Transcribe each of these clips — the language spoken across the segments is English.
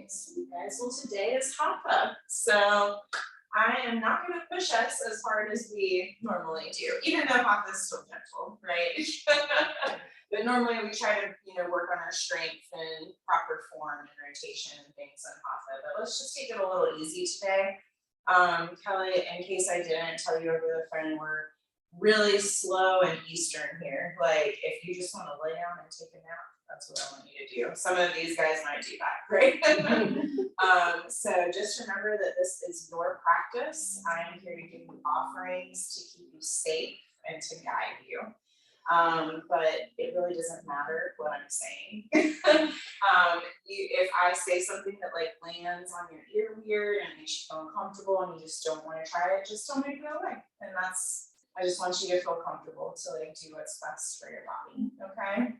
Thanks, you guys. Well, today is Hatha, so I am not going to push us as hard as we normally do, even though Hatha is still gentle, right? But normally we try to, work on our strength and proper form and rotation and things in Hatha. But let's just take it a little easy today. Kelly, in case I didn't tell you over the phone, we're really slow and Eastern here. Like, if you just want to lay down and take a nap, that's what I want you to do. Some of these guys might do that, right? So just remember that this is your practice. I am here to give you offerings to keep you safe and to guide you. But it really doesn't matter what I'm saying. If I say something that like lands on your ear weird and makes you feel uncomfortable and you just don't want to try it, just don't make it away. And I just want you to feel comfortable to like do what's best for your body, okay?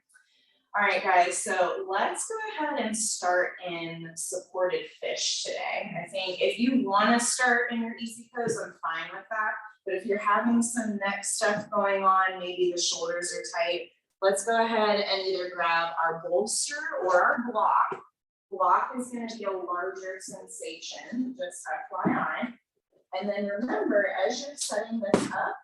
All right, guys, so let's go ahead and start in supported fish today. I think if you want to start in your easy pose, I'm fine with that. But if you're having some neck stuff going on, maybe the shoulders are tight, let's go ahead and either grab our bolster or our block. Block is going to be a larger sensation, just FYI. And then remember, as you're setting this up,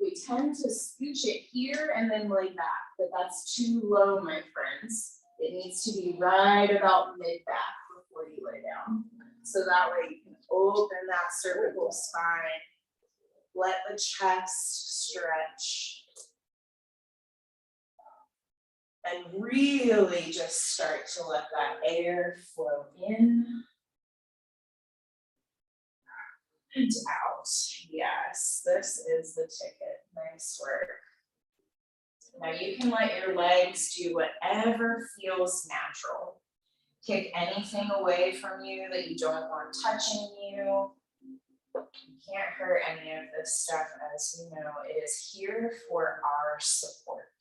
we tend to scooch it here and then lay back, but that's too low, my friends. It needs to be right about mid-back before you lay down. So that way you can open that cervical spine, let the chest stretch, and really just start to let that air flow in and out. Yes, this is the ticket. Nice work. Now you can let your legs do whatever feels natural. Kick anything away from you that you don't want touching you. You can't hurt any of this stuff, as you know. It is here for our support.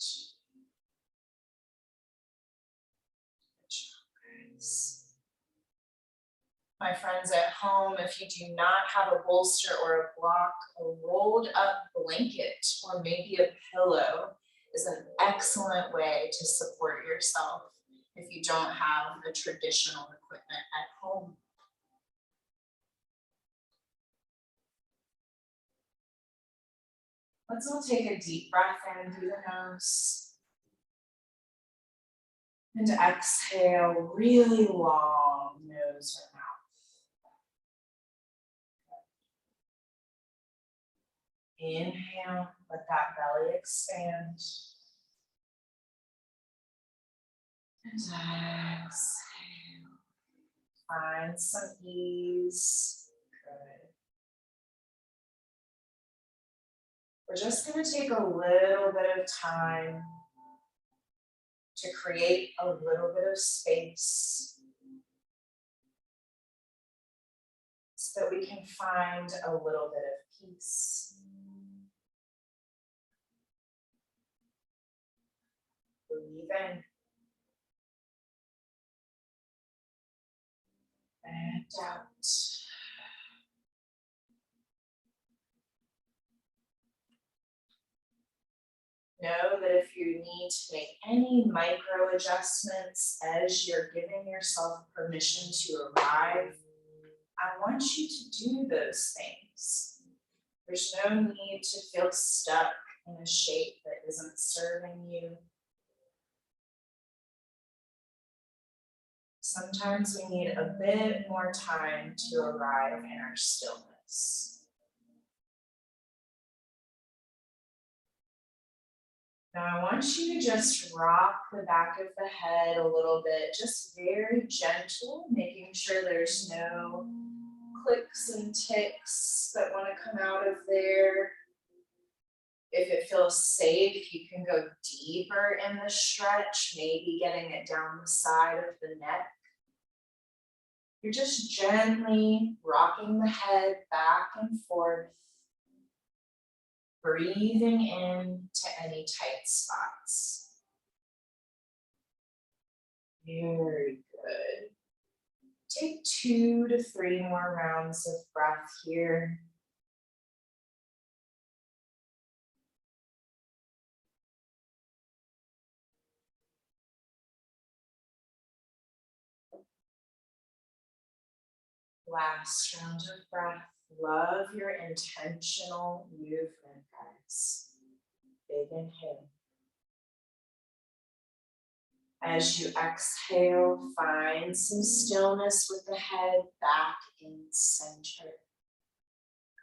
Good job, guys. My friends at home, if you do not have a bolster or a block, a rolled up blanket or maybe a pillow is an excellent way to support yourself if you don't have the traditional equipment at home. Let's all take a deep breath in through the nose. And exhale really long, nose or mouth. Inhale, let that belly expand. And exhale. Find some ease. Good. We're just going to take a little bit of time to create a little bit of space so that we can find a little bit of peace. Breathe in and out. Know that if you need to make any micro adjustments as you're giving yourself permission to arrive, I want you to do those things. There's no need to feel stuck in a shape that isn't serving you. Sometimes we need a bit more time to arrive in our stillness. Now I want you to just rock the back of the head a little bit, just very gentle, making sure there's no clicks and ticks that want to come out of there. If it feels safe, you can go deeper in the stretch, maybe getting it down the side of the neck. You're just gently rocking the head back and forth, breathing into any tight spots. Very good. Take 2 to 3 more rounds of breath here. Last round of breath. Love your intentional movement, guys. Big inhale. As you exhale, find some stillness with the head back in center.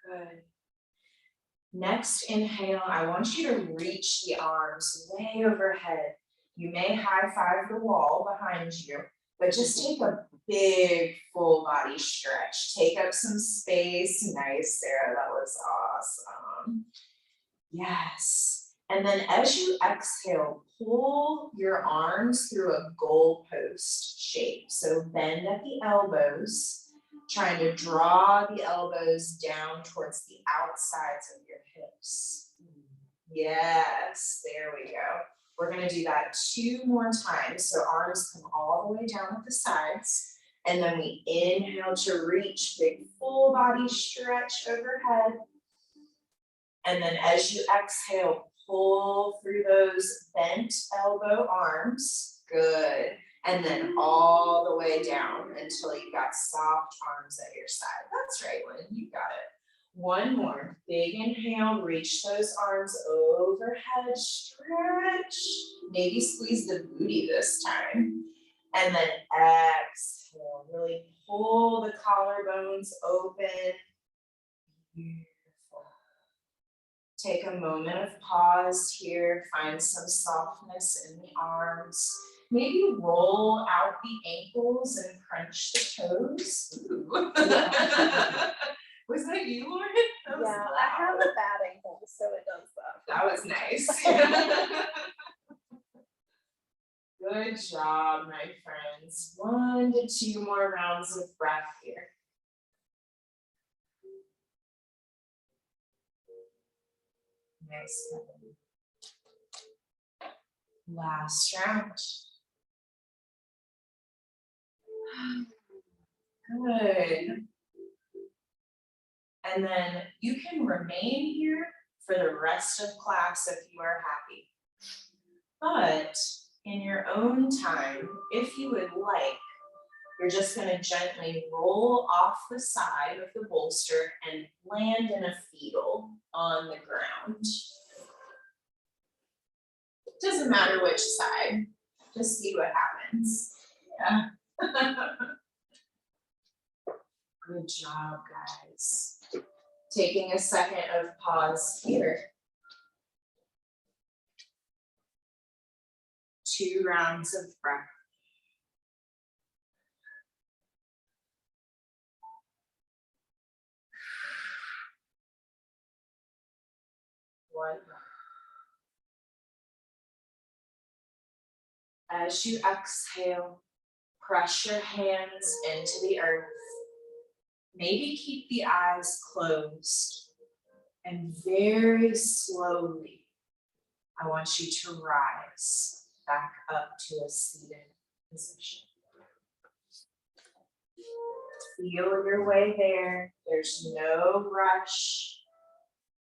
Good. Next inhale, I want you to reach the arms way overhead. You may high five the wall behind you, but just take a big full body stretch. Take up some space. Nice, Sarah, that was awesome. Yes. And then as you exhale, pull your arms through a goalpost shape. So bend at the elbows, trying to draw the elbows down towards the outsides of your hips. Yes, there we go. We're gonna do that 2 more times. So arms come all the way down at the sides. And then we inhale to reach, big full body stretch overhead. And then as you exhale, pull through those bent elbow arms. Good. And then all the way down until you've got soft arms at your side. That's right, Lynn, you got it. One more. Big inhale, reach those arms overhead, stretch. Maybe squeeze the booty this time. And then exhale, really pull the collarbones open. Beautiful. Take a moment of pause here, find some softness in the arms. Maybe roll out the ankles and crunch the toes. Ooh. Was that you, Lauren? That Yeah, I have a bad ankle, so it does that. That was nice. Good job, my friends. 1 to 2 more rounds of breath here. Nice. Last round. Good. And then you can remain here for the rest of class if you are happy. But in your own time, if you would like, you're just going to gently roll off the side of the bolster and land in a fetal on the ground. Doesn't matter which side, just see what happens. Yeah. Good job, guys. Taking a second of pause here. 2 rounds of breath. One. As you exhale, press your hands into the earth. Maybe keep the eyes closed. And very slowly, I want you to rise back up to a seated position. Feel your way there. There's no rush.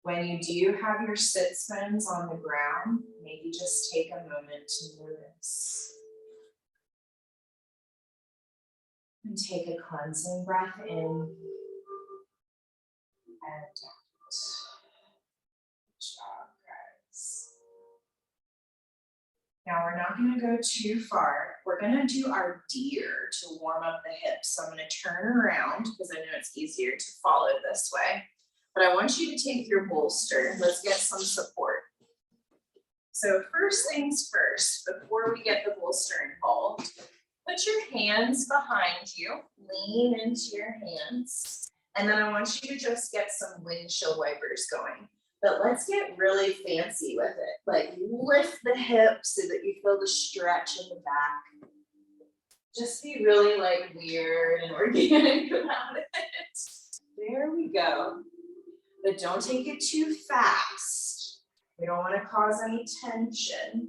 When you do have your sits bones on the ground, maybe just take a moment to notice. And take a cleansing breath in and out. Good job, guys. Now we're not going to go too far. We're going to do our deer to warm up the hips. So I'm going to turn around because I know it's easier to follow this way. But I want you to take your bolster. Let's get some support. So first things first, before we get the bolster involved, put your hands behind you, lean into your hands, and then I want you to just get some windshield wipers going. But let's get really fancy with it. Like lift the hips so that you feel the stretch in the back. Just be really like weird and organic about it. There we go. But don't take it too fast. We don't want to cause any tension.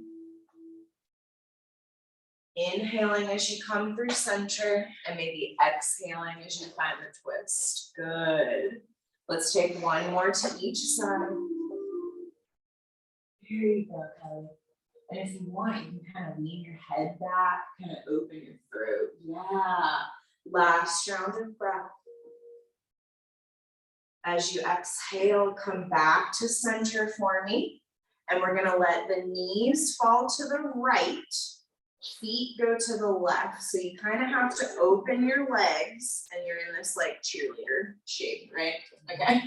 Inhaling as you come through center and maybe exhaling as you find the twist. Good. Let's take 1 more to each side. There you go, Kelly. And if you want, you can kind of lean your head back, kind of open your throat. Yeah. Last round of breath. As you exhale, come back to center for me. And we're gonna let the knees fall to the right, feet go to the left. So you kind of have to open your legs and you're in this like cheerleader shape, right? Okay.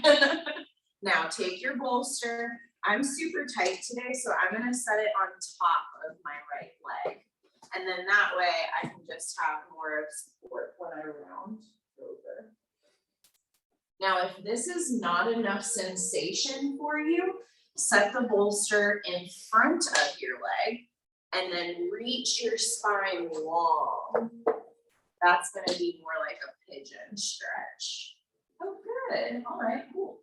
Now take your bolster. I'm super tight today, so I'm gonna set it on top of my right leg. And then that way I can just have more of support when I round over. Now, if this is not enough sensation for you, set the bolster in front of your leg and then reach your spine long. That's gonna be more like a pigeon stretch. Oh, good. All right, cool.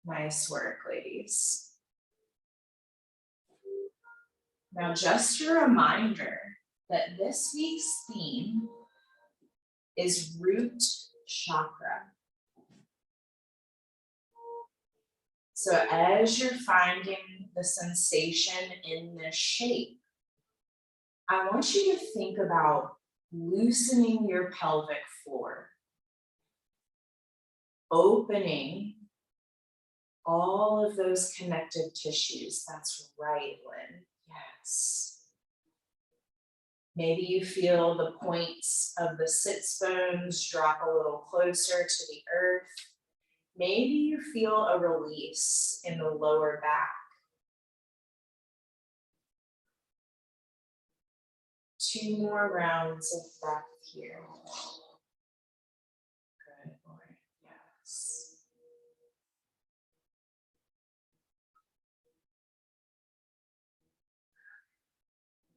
Nice work, ladies. Now, just a reminder that this week's theme is root chakra. So as you're finding the sensation in this shape, I want you to think about loosening your pelvic floor, opening all of those connective tissues. That's right, Lynn. Yes. Maybe you feel the points of the sits bones drop a little closer to the earth. Maybe you feel a release in the lower back. 2 more rounds of breath here. Good, Lord, yes.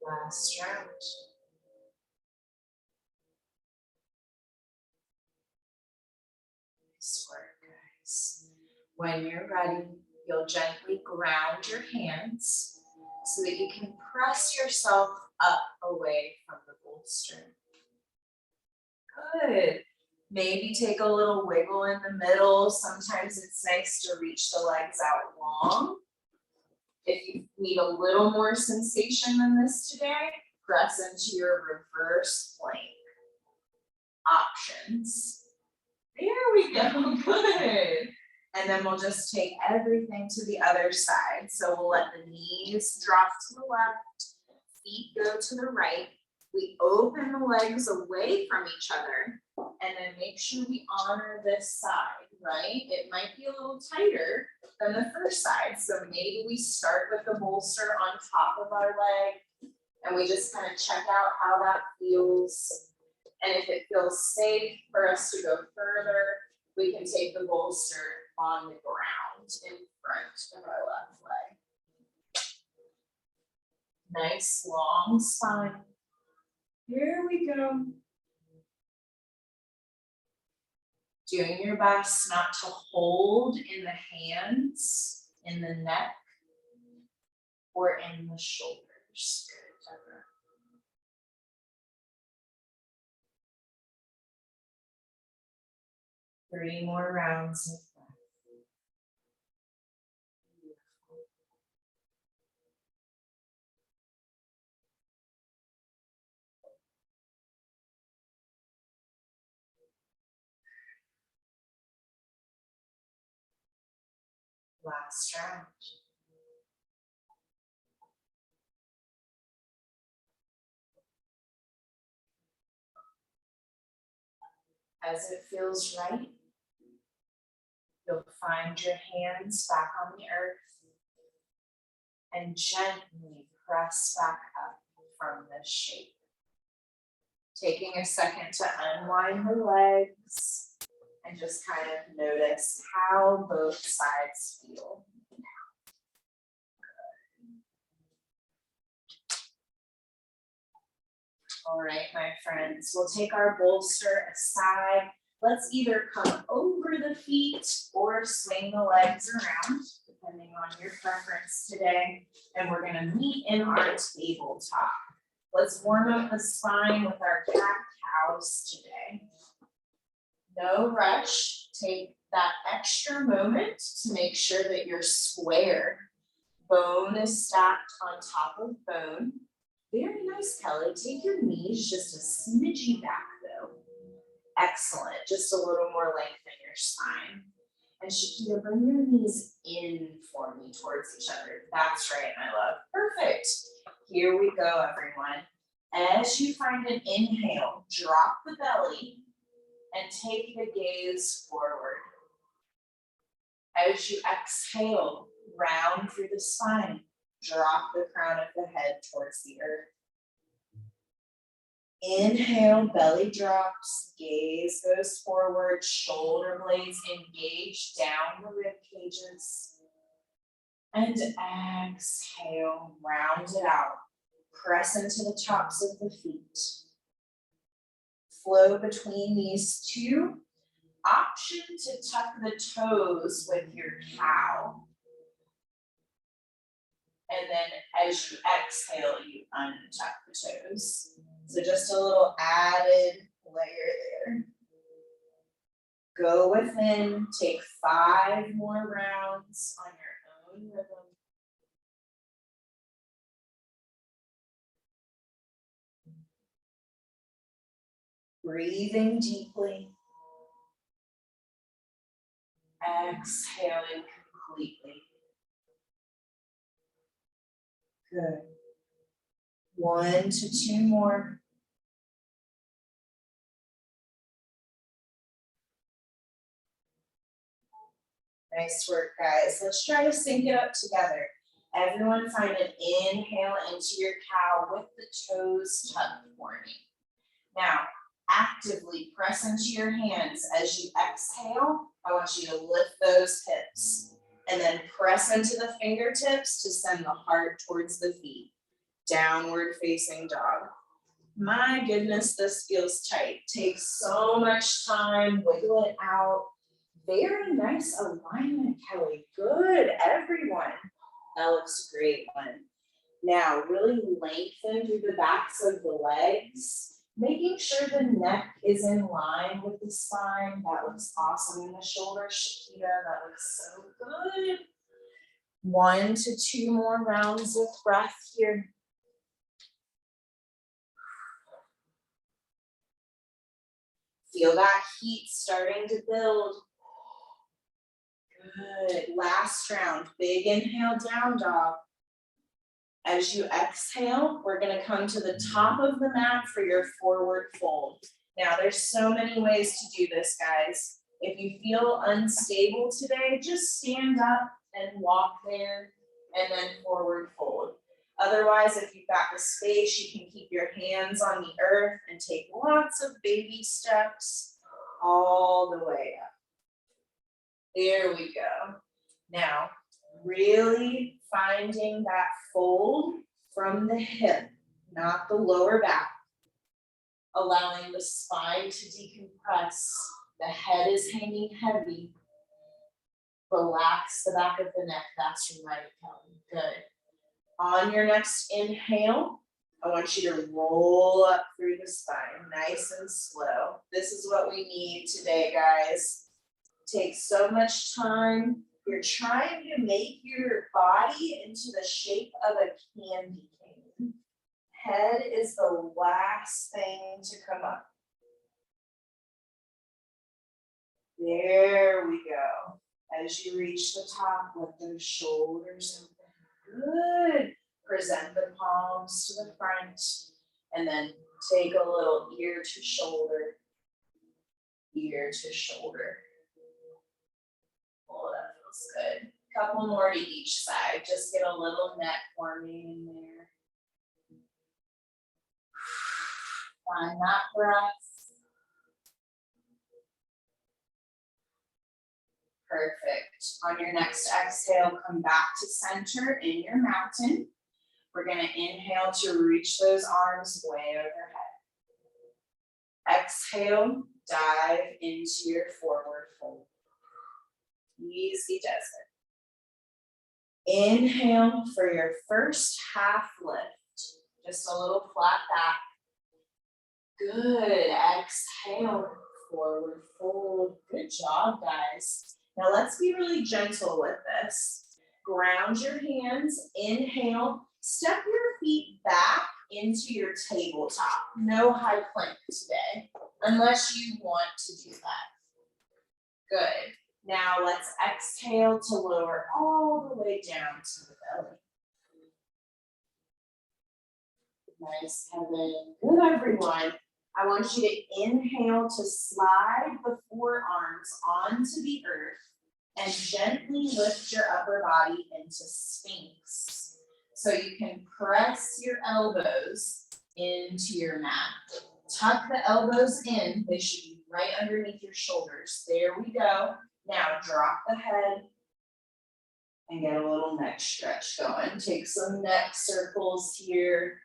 Last round. Nice work, guys. When you're ready, you'll gently ground your hands so that you can press yourself up away from the bolster. Good. Maybe take a little wiggle in the middle. Sometimes it's nice to reach the legs out long. If you need a little more sensation than this today, press into your reverse plank. Options. There we go, good. And then we'll just take everything to the other side. So we'll let the knees drop to the left, feet go to the right. We open the legs away from each other and then make sure we honor this side, right? It might be a little tighter than the first side. So maybe we start with the bolster on top of our leg and we just kind of check out how that feels. And if it feels safe for us to go further, we can take the bolster on the ground in front of our left leg. Nice long spine. Here we go. Doing your best not to hold in the hands, in the neck, or in the shoulders. Good. 3 more rounds of breath. Last round. As it feels right, you'll find your hands back on the earth and gently press back up from this shape. Taking a second to unwind the legs and just kind of notice how both sides feel. All right, my friends, we'll take our bolster aside. Let's either come over the feet or swing the legs around, depending on your preference today. And we're gonna meet in our tabletop. Let's warm up the spine with our cat-cows today. No rush, take that extra moment to make sure that you're square. Bone is stacked on top of bone. Very nice, Kelly. Take your knees just a smidgy back though. Excellent. Just a little more length in your spine. And Shakita, bring your knees in for me towards each other. That's right, my love. Perfect. Here we go, everyone. As you find an inhale, drop the belly and take the gaze forward. As you exhale, round through the spine, drop the crown of the head towards the earth. Inhale, belly drops, gaze goes forward, shoulder blades engage down the rib cages. And exhale, round it out. Press into the tops of the feet. Flow between these two. Option to tuck the toes with your cow. And then as you exhale, you untuck the toes. So just a little added layer there. Go within, take 5 more rounds on your own rhythm. Breathing deeply. Exhaling completely. Good. 1 to 2 more. Nice work, guys. Let's try to sync it up together. Everyone find an inhale into your cow with the toes tucked for me. Now, actively press into your hands. As you exhale, I want you to lift those hips. And then press into the fingertips to send the heart towards the feet. Downward facing dog. My goodness, this feels tight. Takes so much time, wiggle it out. Very nice alignment, Kelly. Good, everyone. That looks great, one. Now, really lengthen through the backs of the legs, making sure the neck is in line with the spine. That looks awesome. In the shoulders, Shakita, that looks so good. 1 to 2 more rounds of breath here. Feel that heat starting to build. Good. Last round. Big inhale, down dog. As you exhale, we're going to come to the top of the mat for your forward fold. Now, there's so many ways to do this, guys. If you feel unstable today, just stand up and walk there and then forward fold. Otherwise, if you've got the space, you can keep your hands on the earth and take lots of baby steps all the way up. There we go. Now, really finding that fold from the hip, not the lower back. Allowing the spine to decompress. The head is hanging heavy. Relax the back of the neck. That's right, Kelly. Good. On your next inhale, I want you to roll up through the spine, nice and slow. This is what we need today, guys. Takes so much time. You're trying to make your body into the shape of a candy cane. Head is the last thing to come up. There we go. As you reach the top, let those shoulders open. Good. Present the palms to the front and then take a little ear to shoulder. Ear to shoulder. Oh, that feels good. Couple more to each side. Just get a little neck warming in there. Find that breath. Perfect. On your next exhale, come back to center in your mountain. We're going to inhale to reach those arms way overhead. Exhale, dive into your forward fold. Easy does it. Inhale for your first half lift. Just a little flat back. Good. Exhale, forward fold. Good job, guys. Now let's be really gentle with this. Ground your hands. Inhale. Step your feet back into your tabletop. No high plank today. unless you want to do that. Good. Now let's exhale to lower all the way down to the belly. Nice, Kevin. Good, everyone. I want you to inhale to slide the forearms onto the earth and gently lift your upper body into Sphinx. So you can press your elbows into your mat. Tuck the elbows in. They should be right underneath your shoulders. There we go. Now drop the head and get a little neck stretch going. Take some neck circles here.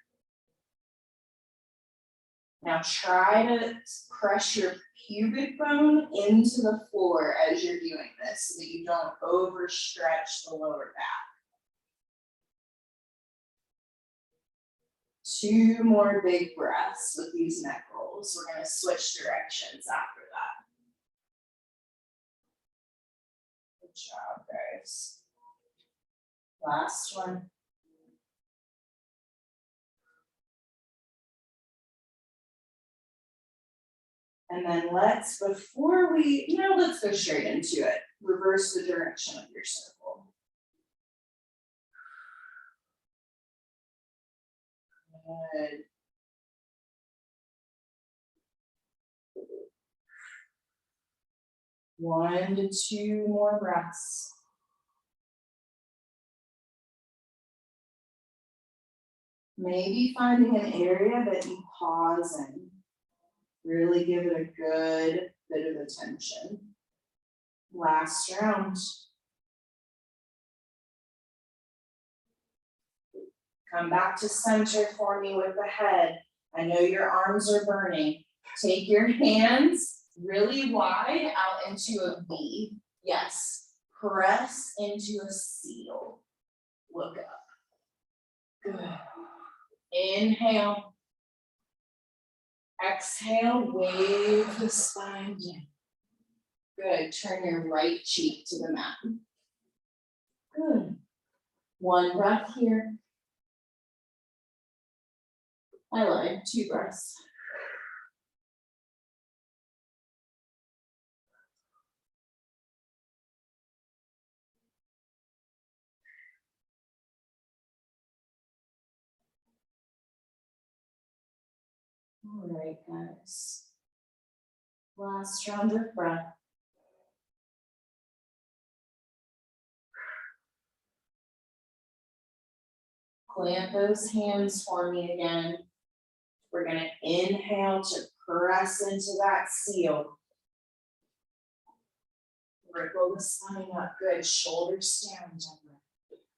Now try to press your pubic bone into the floor as you're doing this so that you don't overstretch the lower back. 2 more big breaths with these neck rolls. We're going to switch directions after that. Good job, guys. Last one. And then let's go straight into it. Reverse the direction of your circle. Good. One to 2 more breaths. Maybe finding an area that you pause in. Really give it a good bit of attention. Last round. Come back to center for me with the head. I know your arms are burning. Take your hands really wide out into a V. Yes. Press into a seal. Look up. Good. Inhale. Exhale, wave the spine down. Good. Turn your right cheek to the mat. Good. 1 breath here. I lied. 2 breaths. All right, guys. Last round of breath. Plant those hands for me again. We're going to inhale to press into that seal. Wriggle the spine up. Good. Shoulders down.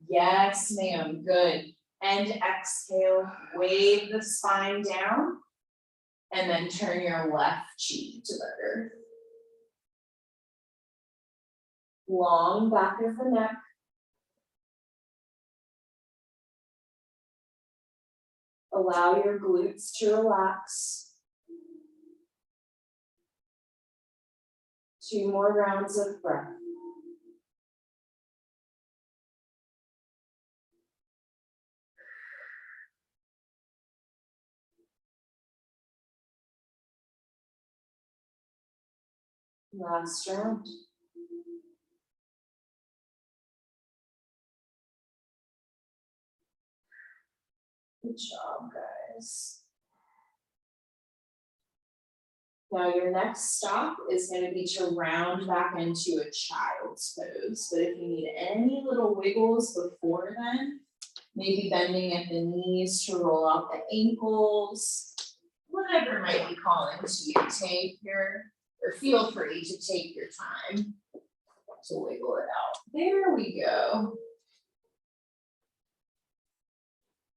Yes, ma'am. Good. And exhale. Wave the spine down. And then turn your left cheek to the earth. Long back of the neck. Allow your glutes to relax. 2 more rounds of breath. Last round. Good job, guys. Now your next stop is going to be to round back into a child's pose. But if you need any little wiggles before then, maybe bending at the knees to roll out the ankles, whatever might be calling to you, feel free to take your time to wiggle it out. There we go.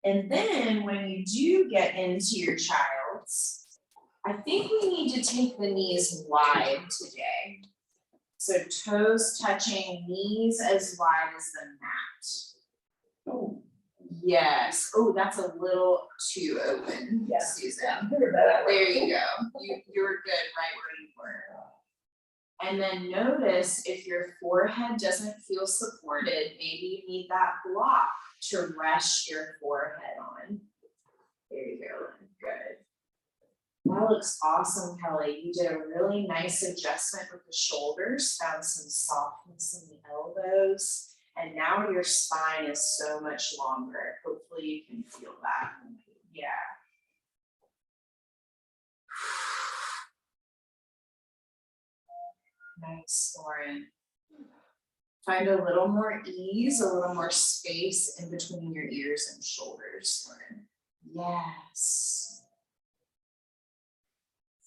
And then when you do get into your child's, I think we need to take the knees wide today. So toes touching, knees as wide as the mat. Oh, yes. Oh, that's a little too open, yeah. Susan. There you go. You're good right where you were. And then notice if your forehead doesn't feel supported, maybe you need that block to rest your forehead on. There you go. Good. That looks awesome, Kelly. You did a really nice adjustment with the shoulders, found some softness in the elbows, and now your spine is so much longer. Hopefully you can feel that. Yeah. Nice, Lauren. Find a little more ease, a little more space in between your ears and shoulders, Lauren. Yes.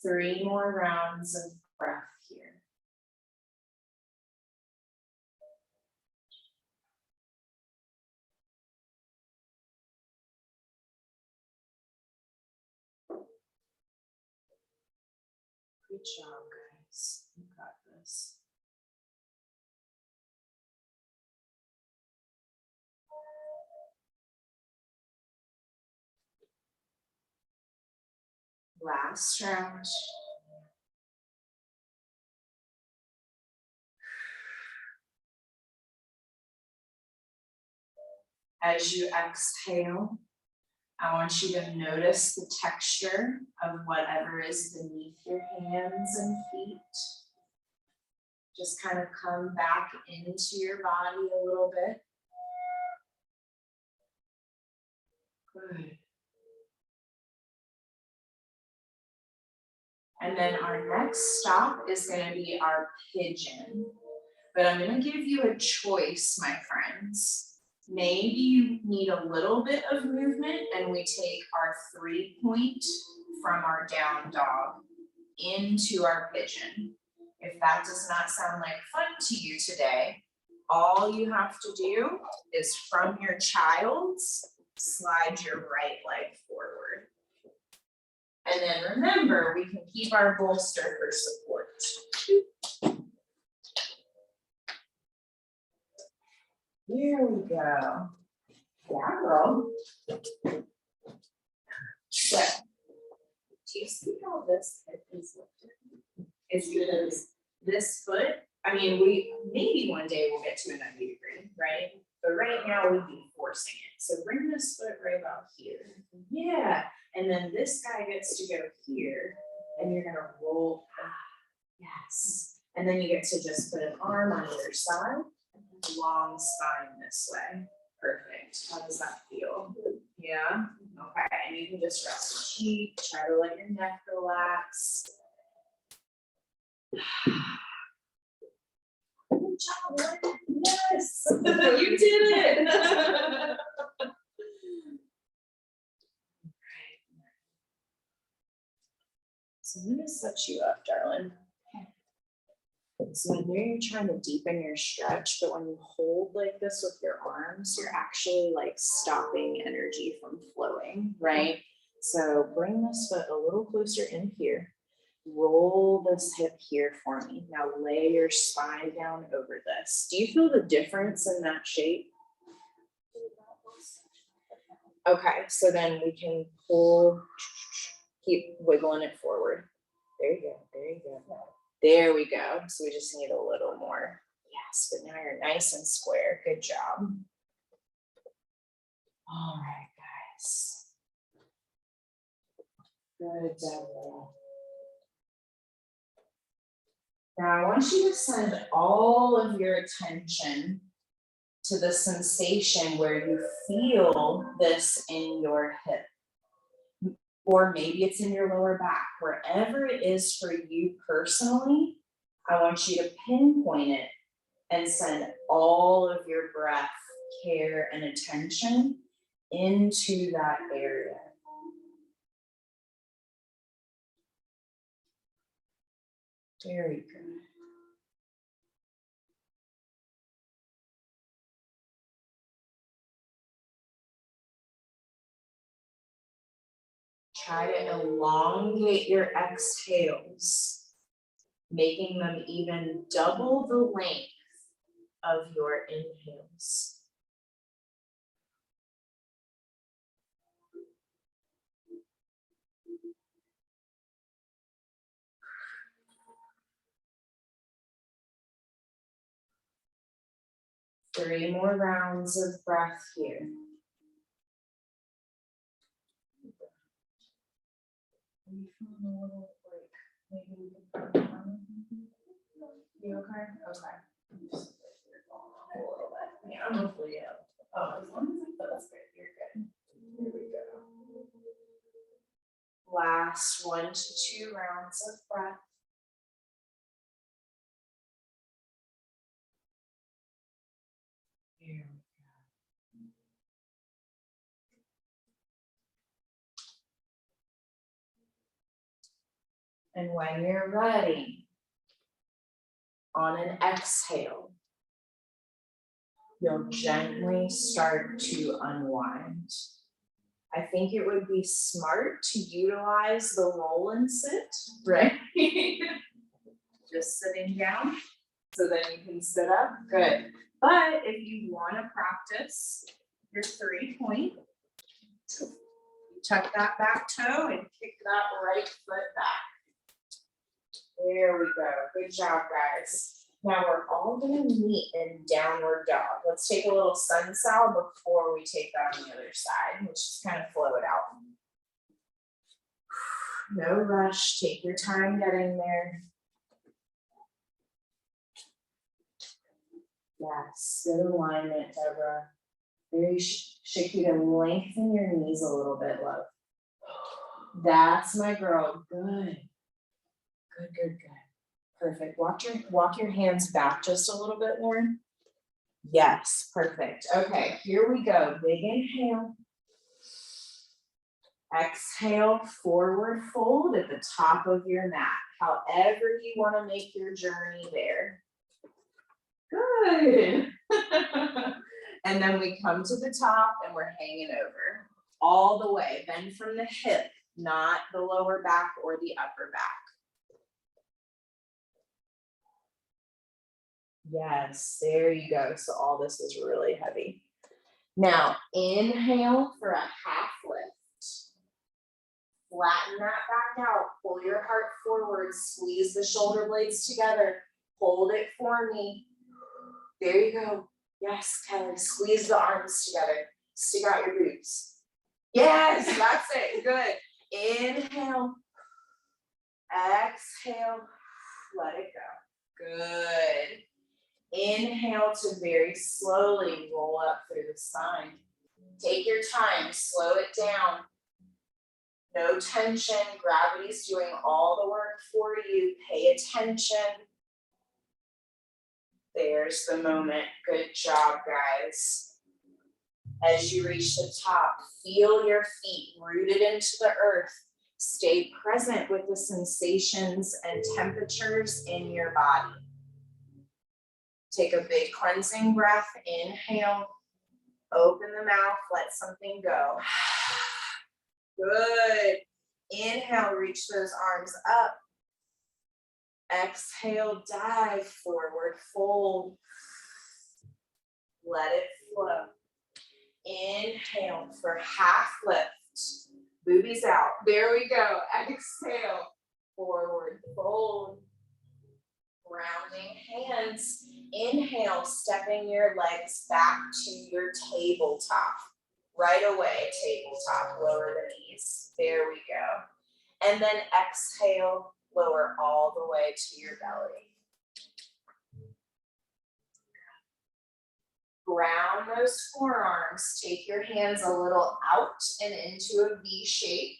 3 more rounds of breath here. Good job, guys. You got this. Last round. As you exhale, I want you to notice the texture of whatever is beneath your hands and feet. Just kind of come back into your body a little bit. Good. And then our next stop is going to be our pigeon. But I'm going to give you a choice, my friends. Maybe you need a little bit of movement and we take our 3-point from our down dog into our pigeon. If that does not sound like fun to you today, all you have to do is from your child's, slide your right leg forward. And then remember, we can keep our bolster for support. Here we go. Yeah, girl. So, do you see how this hip is lifted? It's because this foot, I mean, maybe one day we'll get to a 90 degree, right? But right now we'd be forcing it. So bring this foot right about here. Yeah. And then this guy gets to go here and you're gonna roll. Yes. And then you get to just put an arm on either side. Long spine this way. Perfect. How does that feel? Yeah. Okay. And you can just rest your cheek. Try to let your neck relax. Good job, Lauren. Yes. You did it. So I'm gonna set you up, darling. So I know you're trying to deepen your stretch, but when you hold like this with your arms, you're actually like stopping energy from flowing, right? So bring this foot a little closer in here. Roll this hip here for me. Now lay your spine down over this. Do you feel the difference in that shape? Okay, so then we can pull, keep wiggling it forward. There you go, there you go. There we go. So we just need a little more. Yes, but now you're nice and square. Good job. All right, guys. Good job. Now I want you to send all of your attention to the sensation where you feel this in your hip. Or maybe it's in your lower back, wherever it is for you personally, I want you to pinpoint it and send all of your breath, care, and attention into that area. Very good. Try to elongate your exhales, making them even double the length of your inhales. Three more rounds of breath here. Are you feeling a little break. Maybe we can put it on. You okay? Okay. You just sit right here going on a little bit. Yeah, hopefully, yeah. Oh, as long as it feels good, you're good. Here we go. Last 1 to 2 rounds of breath. Here we go. And when you're ready, on an exhale, you'll gently start to unwind. I think it would be smart to utilize the roll and sit, right? Just sitting down, so then you can sit up, good. But if you wanna practice your 3-point, you tuck that back toe and kick that right foot back. There we go, good job, guys. Now we're all gonna meet in downward dog. Let's take a little sun sal before we take that on the other side, which is kind of flow it out. No rush, take your time getting there. Yes, good alignment, Deborah. Very Shakita, lengthen your knees a little bit, love. That's my girl, good. Good, good, good. Perfect. Walk your hands back just a little bit, Lauren. Yes, perfect. Okay, here we go. Big inhale. Exhale, forward fold at the top of your mat. However you want to make your journey there. Good. And then we come to the top and we're hanging over. All the way. Bend from the hip, not the lower back or the upper back. Yes, there you go. So all this is really heavy. Now, inhale for a half lift. Flatten that back out. Pull your heart forward. Squeeze the shoulder blades together. Hold it for me. There you go. Yes, Kelly. Squeeze the arms together. Stick out your glutes. Yes, that's it. Good. Inhale. Exhale. Let it go. Good. Inhale to very slowly roll up through the spine. Take your time, slow it down. No tension, gravity's doing all the work for you. Pay attention. There's the moment. Good job, guys. As you reach the top, feel your feet rooted into the earth. Stay present with the sensations and temperatures in your body. Take a big cleansing breath, inhale, open the mouth, let something go. Good. Inhale, reach those arms up. Exhale, dive forward, fold. Let it flow. Inhale for half lift. Boobies out. There we go. Exhale, forward, fold. Grounding hands. Inhale, stepping your legs back to your tabletop. Right away, tabletop, lower the knees. There we go. And then exhale, lower all the way to your belly. Ground those forearms. Take your hands a little out and into a V shape.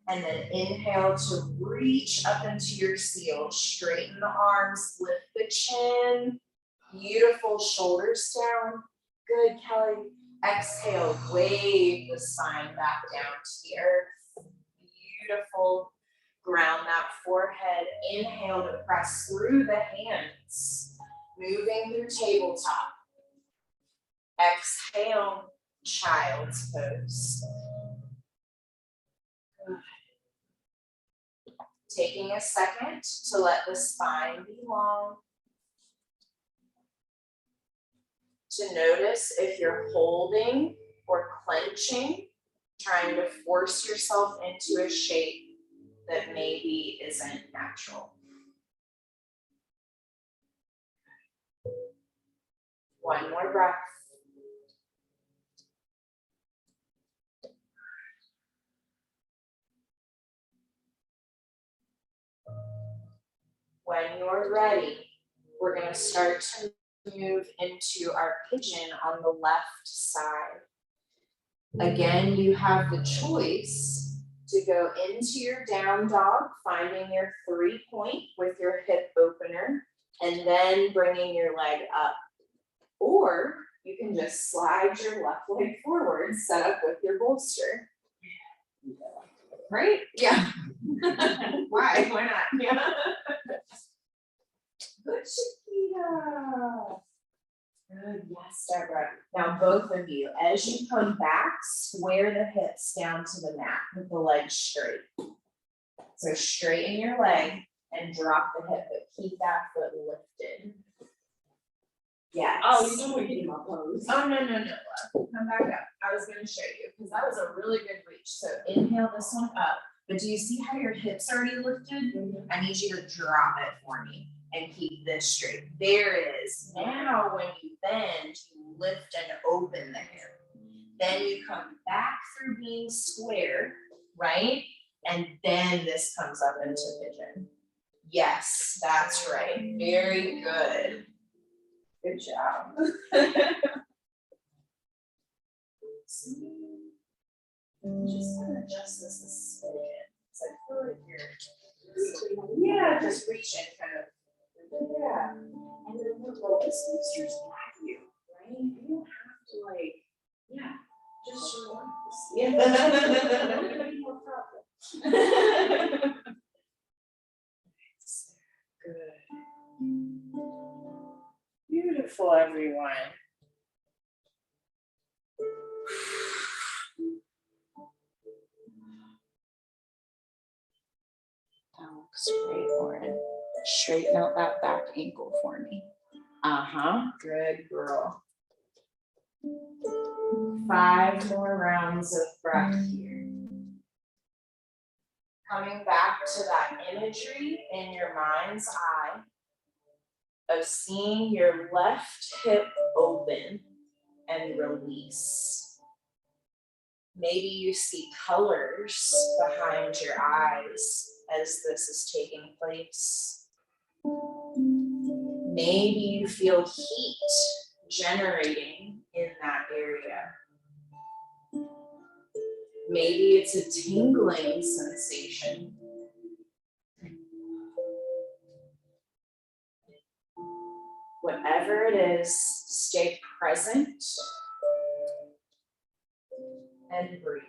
And then inhale to reach up into your seal. Straighten the arms, lift the chin. Beautiful, shoulders down. Good, Kelly. Exhale, wave the spine back down to the earth. Beautiful. Ground that forehead. Inhale to press through the hands. Moving through tabletop. Exhale, child's pose. Good. Taking a second to let the spine be long. To notice if you're holding or clenching, trying to force yourself into a shape that maybe isn't natural. One more breath. When you're ready, we're gonna start to move into our pigeon on the left side. Again, you have the choice to go into your down dog, finding your 3-point with your hip opener, and then bringing your leg up. Or you can just slide your left leg forward, set up with your bolster. Right? Yeah. Why? Why not? Yeah. Good, Shakita. Good, yes, Deborah. Now both of you, as you come back, square the hips down to the mat with the legs straight. So straighten your leg and drop the hip, but keep that foot lifted. Yes. Oh, you know we're getting my pose. Oh, no, love. Come back up. I was gonna show you, because that was a really good reach. So inhale this one up, but do you see how your hips already lifted? I need you to drop it for me and keep this straight. There it is. Now when you bend, you lift and open the hip. Then you come back through being square, right? And then this comes up into pigeon. Yes, that's right. Very good. Good job. Just gonna adjust this a smidgen. So I feel like you're just reaching kind of. Yeah. And then the lowest boosters back you, right? You don't have to just relax. Yeah. No problem. Good. Beautiful, everyone. That looks great, Lauren. Straighten out that back ankle for me. Good girl. 5 more rounds of breath here. Coming back to that imagery in your mind's eye of seeing your left hip open and release. Maybe you see colors behind your eyes as this is taking place. Maybe you feel heat generating in that area. Maybe it's a tingling sensation. Whatever it is, stay present and breathe.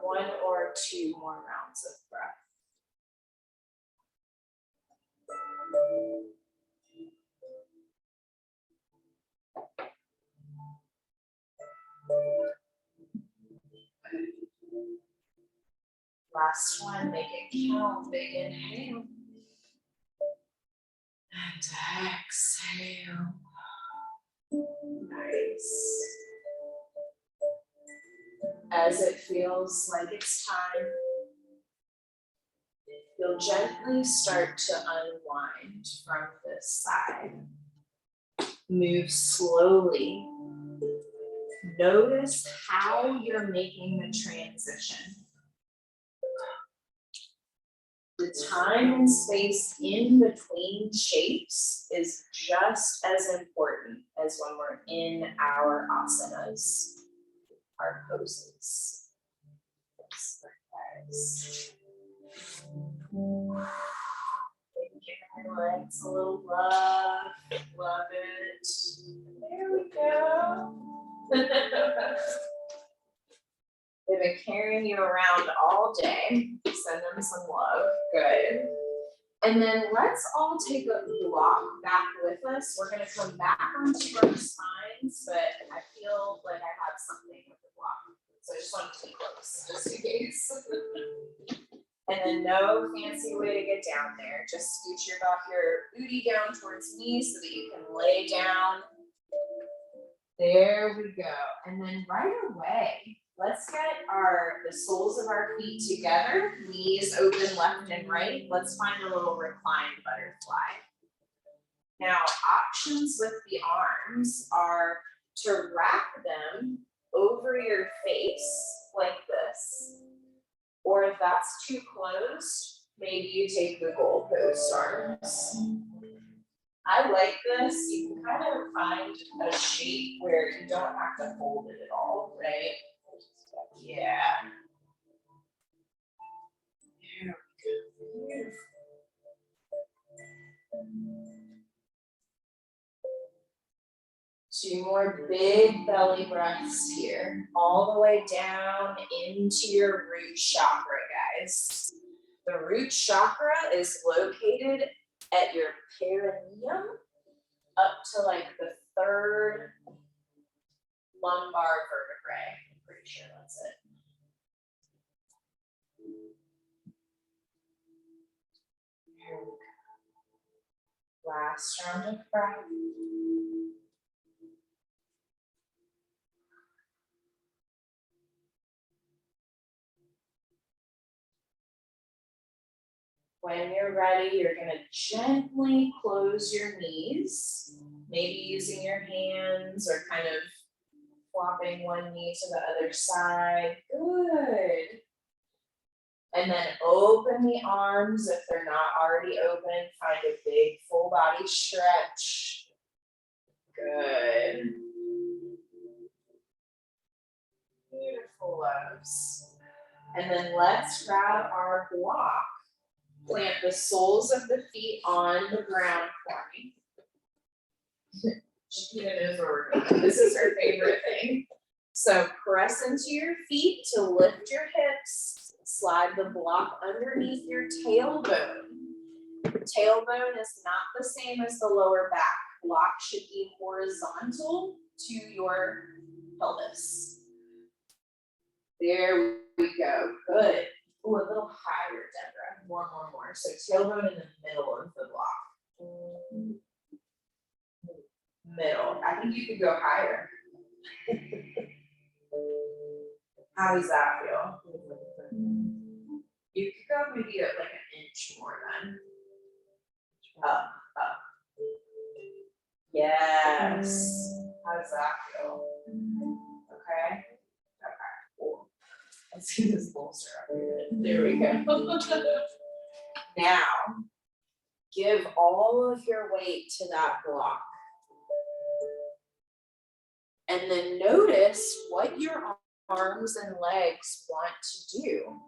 One or two more rounds of breath. Last one, make it count. Big inhale. And exhale. Nice. As it feels like it's time, you'll gently start to unwind from this side. Move slowly. Notice how you're making the transition. The time and space in between shapes is just as important as when we're in our asanas, our poses. Give my legs a little love, love it. There we go. They've been carrying you around all day. Send them some love. Good. And then let's all take a block back with us. We're going to come back onto our spines, but I feel like I have something with the block. So I just want to be close, just in case. And then no fancy way to get down there. Just scooch your booty down towards me so that you can lay down. There we go. And then right away, Let's get the soles of our feet together, knees open left and right. Let's find a little reclined butterfly. Now, options with the arms are to wrap them over your face like this, or if that's too close, maybe you take the goalpost arms. I like this. You can kind of find a shape where you don't have to hold it at all, right? Yeah. Beautiful. Two more big belly breaths here, all the way down into your root chakra, guys. The root chakra is located at your perineum up to like the third lumbar vertebrae. I'm pretty sure that's it. Here we go. Last round of breath. When you're ready, you're going to gently close your knees, maybe using your hands or kind of flopping one knee to the other side. Good. And then open the arms if they're not already open. Find a big full body stretch. Good. Beautiful, loves. And then let's grab our block. Plant the soles of the feet on the ground for me. Chiquita knows where we're going. This is her favorite thing. So press into your feet to lift your hips. Slide the block underneath your tailbone. Tailbone is not the same as the lower back. Block should be horizontal to your pelvis. There we go. Good. Ooh, a little higher, Deborah. More. So tailbone in the middle of the block. Middle. I think you could go higher. How does that feel? You could go maybe at like an inch more then. Up. Yes. How does that feel? Okay. Cool. Let's see this bolster up here. There we go. Now, give all of your weight to that block. And then notice what your arms and legs want to do.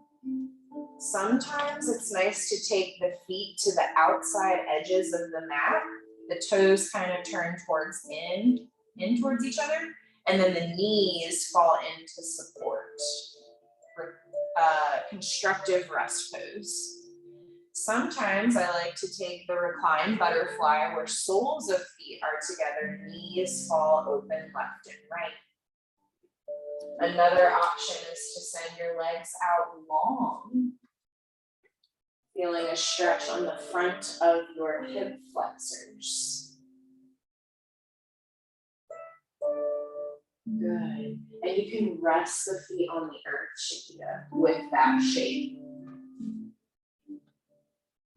Sometimes it's nice to take the feet to the outside edges of the mat. The toes kind of turn towards in towards each other, and then the knees fall into support. Constructive rest pose. Sometimes I like to take the reclined butterfly where soles of feet are together, knees fall open left and right. Another option is to send your legs out long, feeling a stretch on the front of your hip flexors. Good. And you can rest the feet on the earth, Chiquita, with that shape.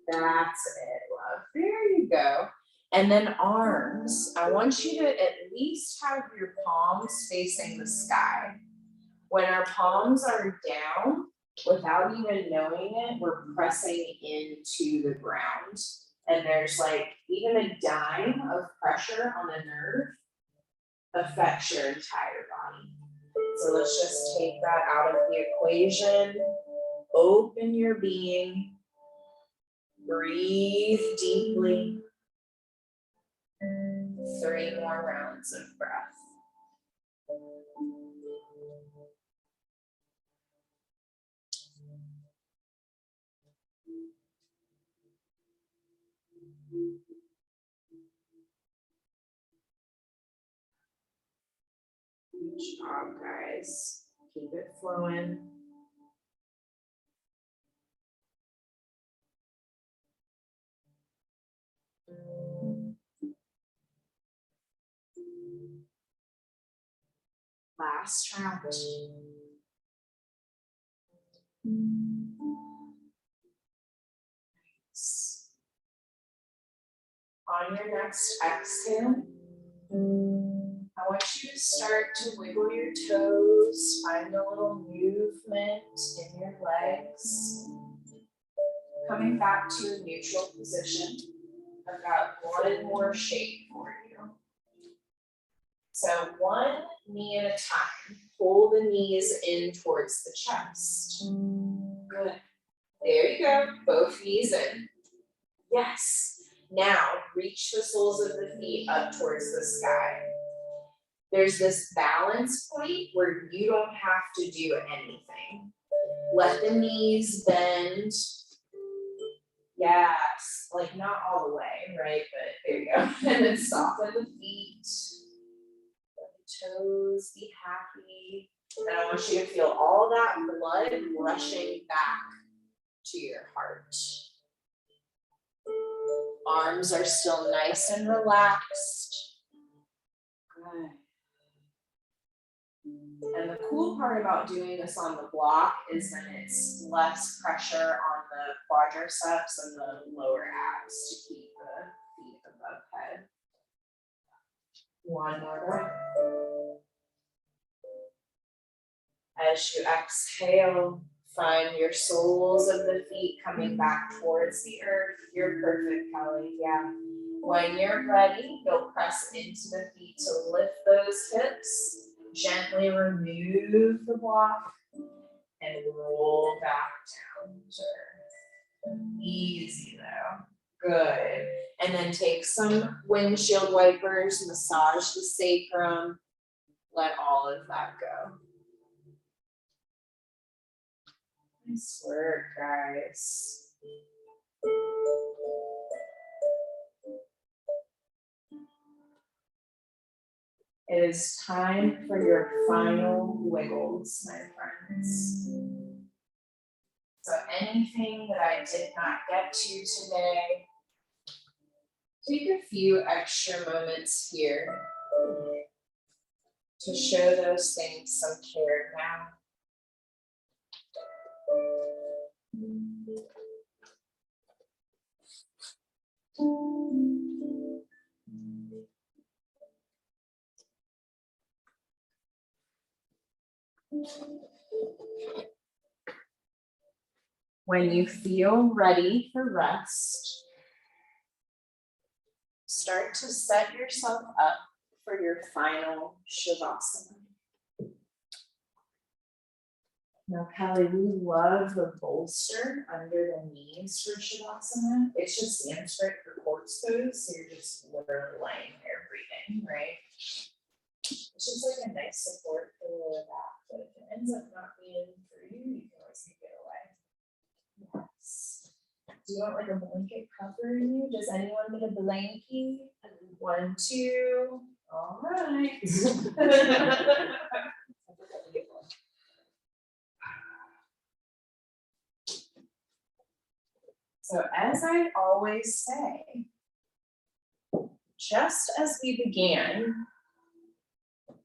That's it, love. There you go. And then arms. I want you to at least have your palms facing the sky. When our palms are down, without even knowing it, we're pressing into the ground. And there's like even a dime of pressure on the nerve affects your entire body. So let's just take that out of the equation. Open your being. Breathe deeply. 3 more rounds of breath. Good job, guys. Keep it flowing. Last round. On your next exhale, I want you to start to wiggle your toes, find a little movement in your legs. Coming back to a neutral position. I've got one more shape for you. So one knee at a time. Pull the knees in towards the chest. Good. There you go. Both knees in. Yes. Now reach the soles of the feet up towards the sky. There's this balance point where you don't have to do anything. Let the knees bend. Yes, like not all the way, right? But there you go. And then soften the feet. Let the toes be happy. And I want you to feel all that blood rushing back to your heart. Arms are still nice and relaxed. Good. And the cool part about doing this on the block is that it's less pressure on the quadriceps and the lower abs to keep the feet above head. One more breath. As you exhale, find your soles of the feet coming back towards the earth. You're perfect, Kelly. Yeah. When you're ready, you'll press into the feet to lift those hips. Gently remove the block and roll back down to earth. Easy though. Good. And then take some windshield wipers, massage the sacrum. Let all of that go. Nice work, guys. It is time for your final wiggles, my friends. So anything that I did not get to today, take a few extra moments here to show those things some care now. When you feel ready for rest, start to set yourself up for your final Shavasana. Now, Kelly, we love the bolster under the knees for Shavasana. It's just Sanskrit for corpse pose, so you're just literally laying there breathing, right? It's just like a nice support for the lower back, but if it ends up not being for you, you can always take it away. Yes. Do you want like a blanket covering you? Does anyone need a blankie? 1, 2. All right. So as I always say, just as we began,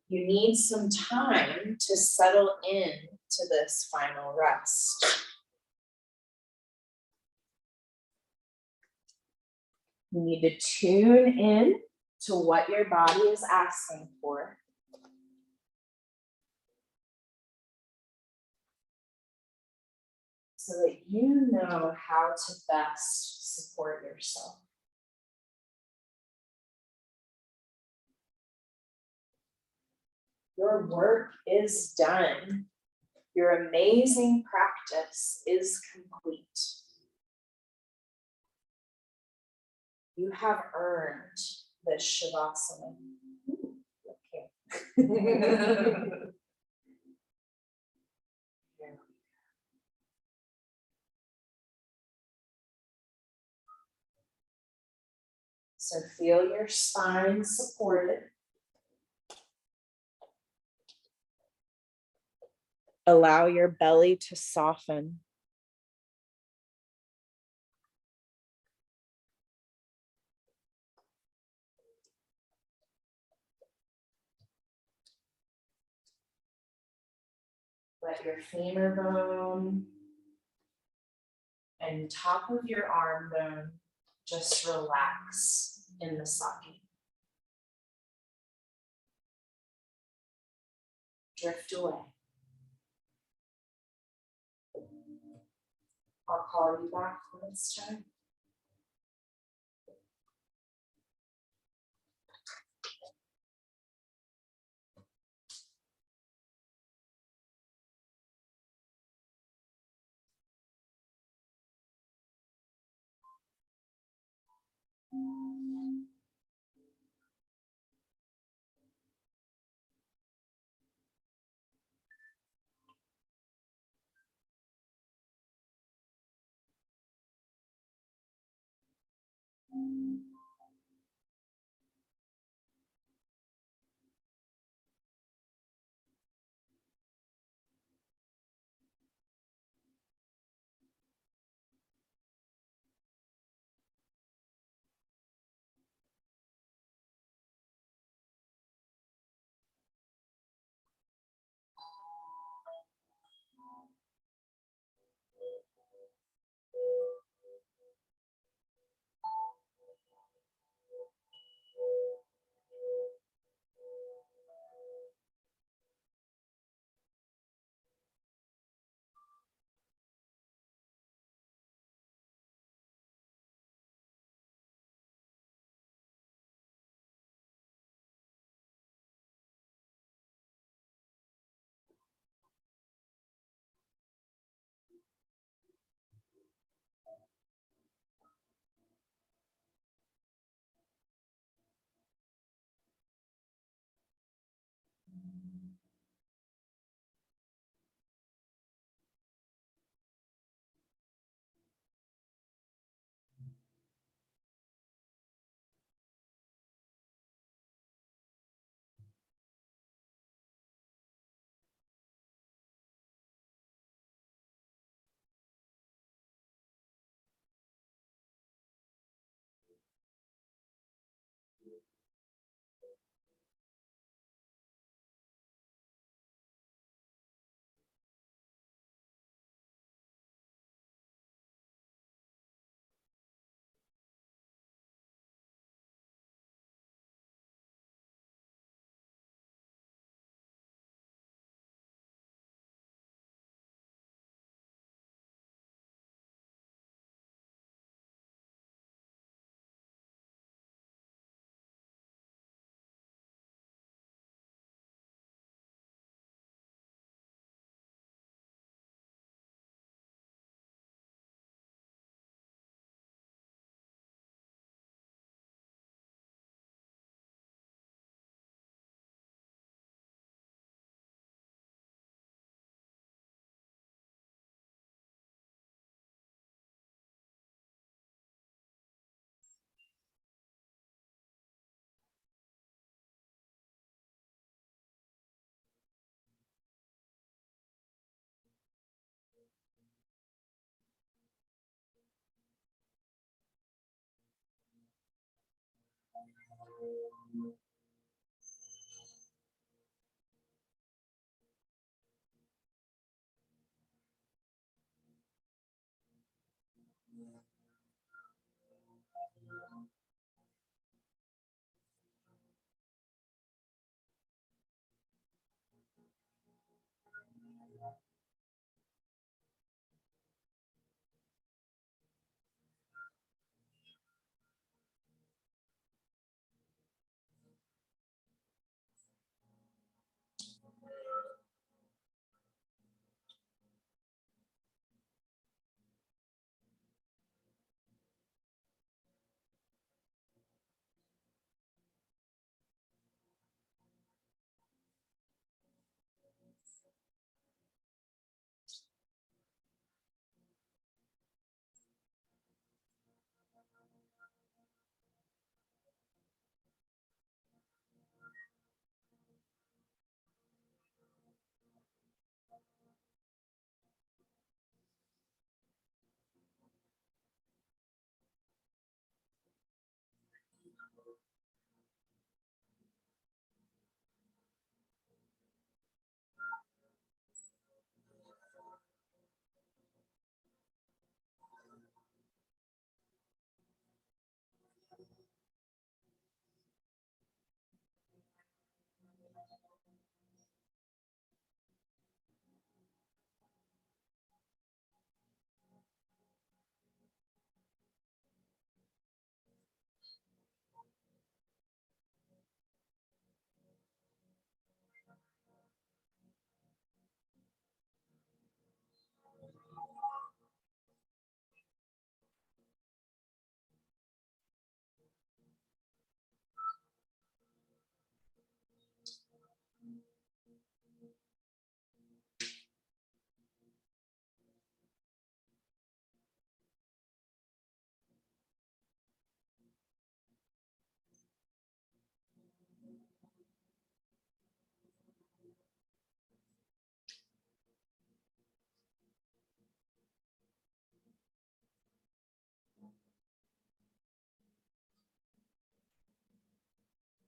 you need some time to settle in to this final rest. You need to tune in to what your body is asking for. So that you know how to best support yourself. Your work is done. Your amazing practice is complete. You have earned this Shavasana. Okay. So feel your spine supported. Allow your belly to soften. Let your femur bone and top of your arm bone just relax in the socket. Drift away. I'll call you back when it's time.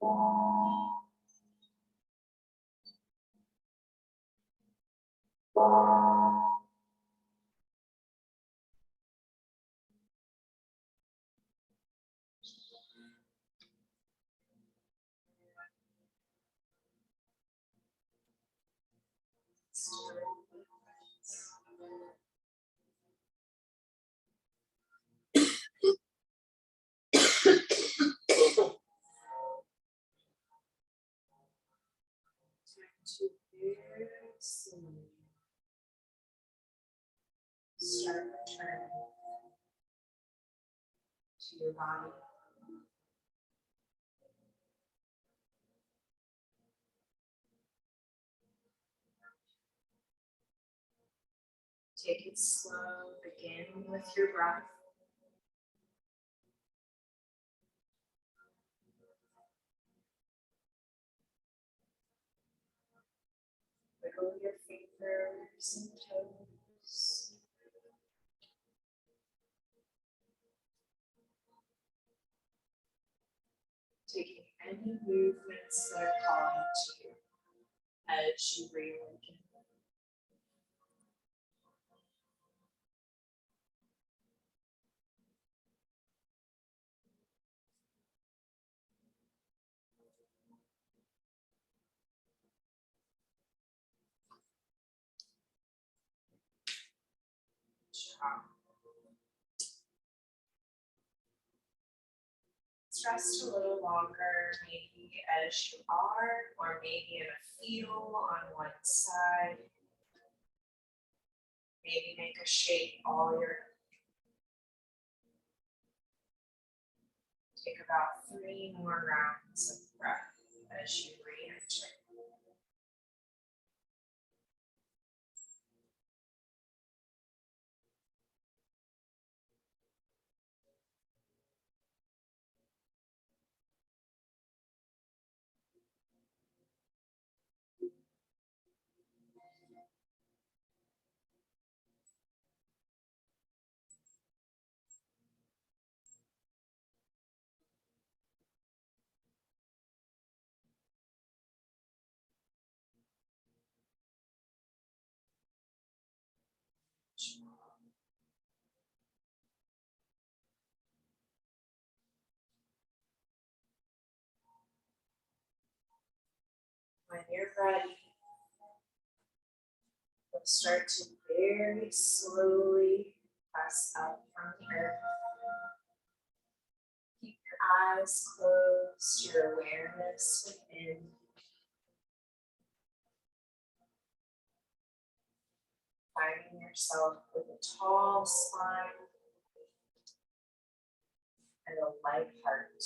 To very slowly start returning to your body. Take it slow, begin with your breath. Wiggle your fingers and toes. Taking any movements that are calling to you as you reawaken. Rest a little longer, maybe as you are, or maybe in a fetal on one side. Maybe make a shape all your. Take about 3 more rounds of breath as you re-enter. When you're ready, we'll start to very slowly press up from the earth. Keep your eyes closed, your awareness within. Finding yourself with a tall spine and a light heart.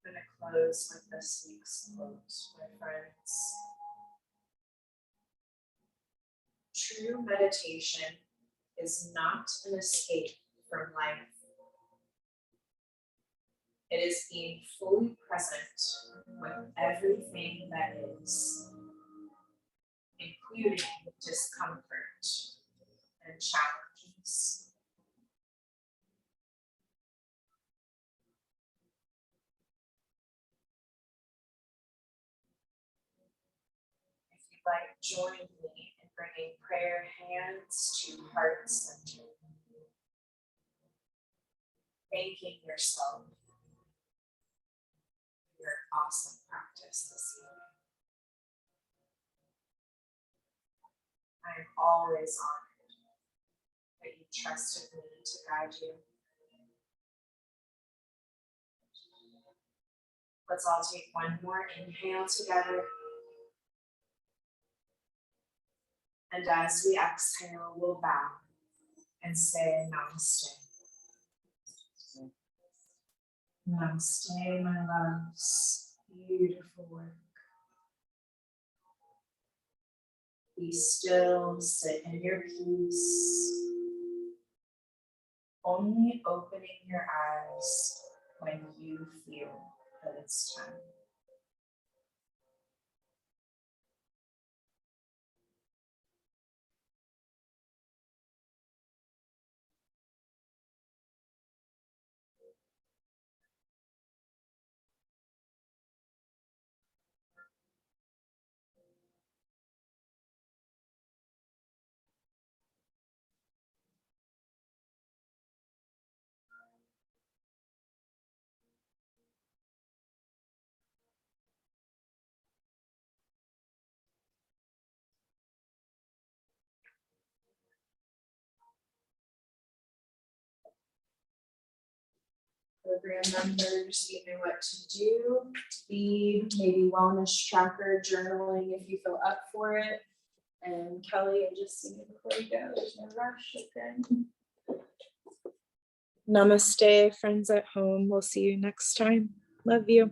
I'm going to close with this week's quote, my friends. True meditation is not an escape from life. It is being fully present with everything that is, including discomfort and challenges. If you'd like, join me in bringing prayer hands to heart center. Thanking yourself for your awesome practice this evening. I am always honored that you trusted me to guide you. Let's all take one more inhale together. And as we exhale, we'll bow and say namaste. Namaste, my loves. Beautiful work. Be still, sit in your peace. Only opening your eyes when you feel that it's time. Program members, you know what to do. Be maybe wellness tracker, journaling if you feel up for it. And Kelly, I just see you before you go. There's no rush. Okay. Namaste, friends at home. We'll see you next time. Love you.